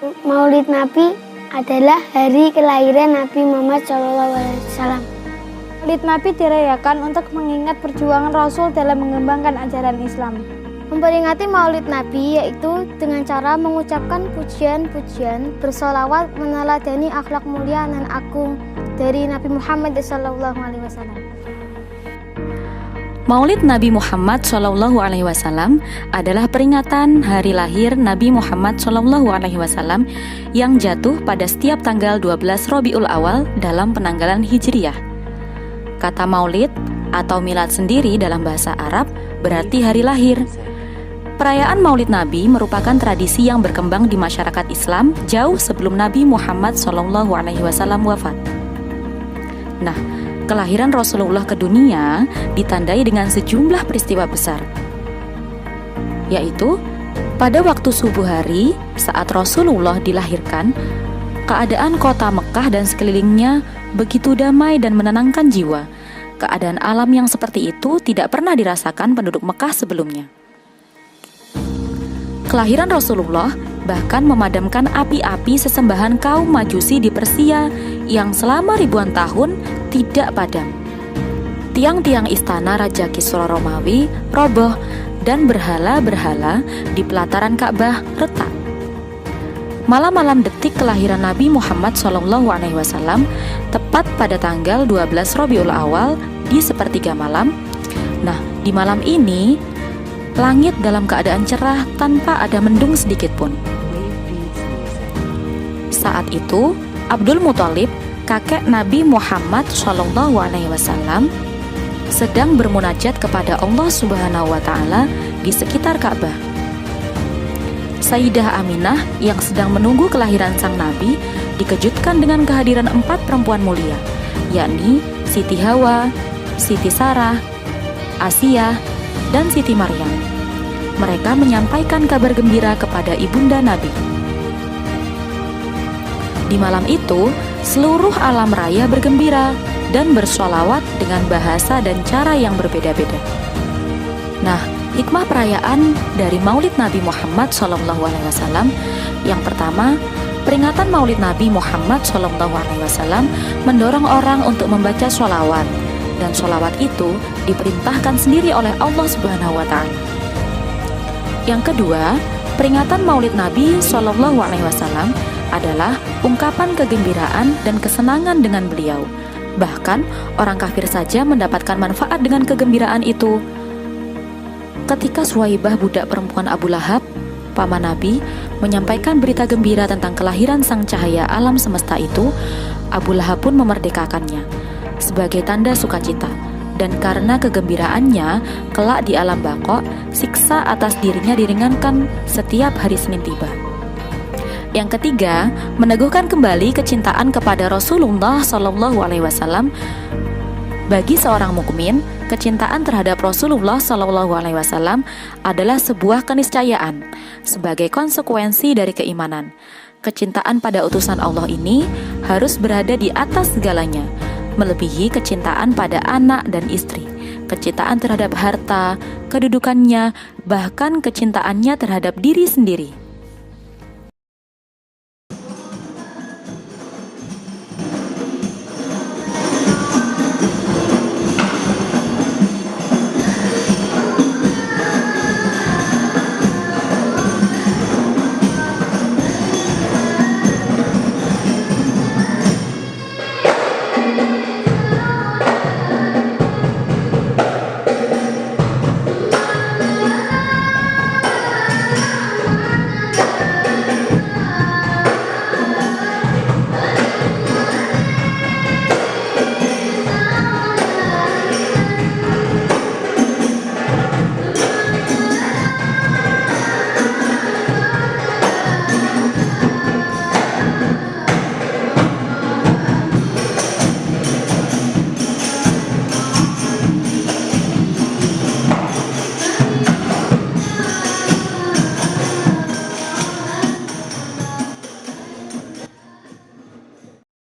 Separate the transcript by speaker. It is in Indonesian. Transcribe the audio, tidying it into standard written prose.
Speaker 1: Maulid Nabi adalah hari kelahiran Nabi Muhammad SAW.
Speaker 2: Maulid Nabi dirayakan untuk mengingat perjuangan Rasul dalam mengembangkan ajaran Islam.
Speaker 1: Memperingati Maulid Nabi yaitu dengan cara mengucapkan pujian-pujian, bersolawat, meneladani akhlak mulia dan agung dari Nabi Muhammad SAW.
Speaker 3: Maulid Nabi Muhammad SAW adalah peringatan hari lahir Nabi Muhammad SAW yang jatuh pada setiap tanggal 12 Rabiul Awal dalam penanggalan Hijriyah. Kata maulid atau milad sendiri dalam bahasa Arab berarti hari lahir. Perayaan Maulid Nabi merupakan tradisi yang berkembang di masyarakat Islam jauh sebelum Nabi Muhammad SAW wafat. Nah, kelahiran Rasulullah ke dunia ditandai dengan sejumlah peristiwa besar, yaitu pada waktu subuh hari saat Rasulullah dilahirkan, keadaan kota Mekah dan sekelilingnya begitu damai dan menenangkan jiwa. Keadaan alam yang seperti itu tidak pernah dirasakan penduduk Mekah sebelumnya. Kelahiran Rasulullah bahkan memadamkan api-api sesembahan kaum Majusi di Persia yang selama ribuan tahun tidak padam. Tiang-tiang istana Raja Kisra Romawi roboh dan berhala-berhala di pelataran Ka'bah retak. Malam-malam detik kelahiran Nabi Muhammad SAW tepat pada tanggal 12 Rabiul Awal di sepertiga malam. Nah, di malam ini langit dalam keadaan cerah tanpa ada mendung sedikit pun. Saat itu, Abdul Muthalib, kakek Nabi Muhammad SAW, sedang bermunajat kepada Allah Subhanahu wa Ta'ala di sekitar Ka'bah. Sayyidah Aminah yang sedang menunggu kelahiran sang Nabi dikejutkan dengan kehadiran 4 perempuan mulia, yakni Siti Hawa, Siti Sarah, Asia, dan Siti Maryam. Mereka menyampaikan kabar gembira kepada ibunda Nabi. Di malam itu, seluruh alam raya bergembira dan bersolawat dengan bahasa dan cara yang berbeda-beda. Nah, hikmah perayaan dari Maulid Nabi Muhammad SAW yang pertama, peringatan Maulid Nabi Muhammad SAW mendorong orang untuk membaca sholawat, dan sholawat itu diperintahkan sendiri oleh Allah Subhanahu wa Ta'ala. Yang kedua, peringatan Maulid Nabi SAW adalah ungkapan kegembiraan dan kesenangan dengan beliau. Bahkan orang kafir saja mendapatkan manfaat dengan kegembiraan itu. Ketika Suwaibah, budak perempuan Abu Lahab, paman Nabi, menyampaikan berita gembira tentang kelahiran sang cahaya alam semesta itu, Abu Lahab pun memerdekakannya sebagai tanda sukacita. Dan karena kegembiraannya, kelak di alam baqo, siksa atas dirinya diringankan setiap hari Senin tiba. Yang ketiga, meneguhkan kembali kecintaan kepada Rasulullah SAW. Bagi seorang mukmin, kecintaan terhadap Rasulullah SAW adalah sebuah keniscayaan sebagai konsekuensi dari keimanan. Kecintaan pada utusan Allah ini harus berada di atas segalanya, melebihi kecintaan pada anak dan istri, kecintaan terhadap harta, kedudukannya, bahkan kecintaannya terhadap diri sendiri.